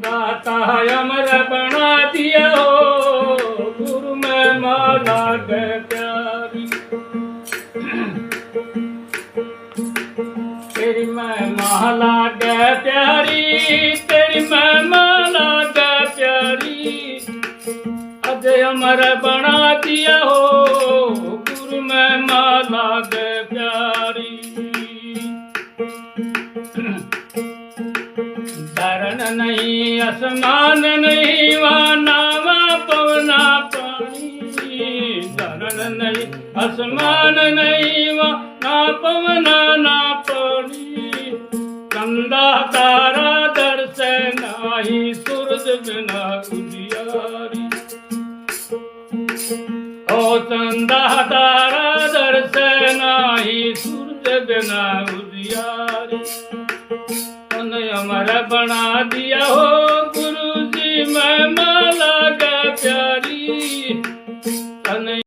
दाता अमर बना दिया हो, गुरु में माला गे प्यारी। तेरी मैं माला गे प्यारी, तेरी मैं माला गे प्यारी, अज अमर बना दिया हो, गुरु में माला गे प्यारी। धरण नहीं आसमान नहीं वहाँ नावा पवना पानी, धरण नहीं आसमान नहीं वहाँ ना पवना ना पानी, चंदा तारा दर्शन नाही सूरज बिना उजियारी। ओ चंदा तारा दर्शन नाही सूरज बिना उजियारी। अमर बना दिया हो गुरु जी मैं माला गे प्यारी,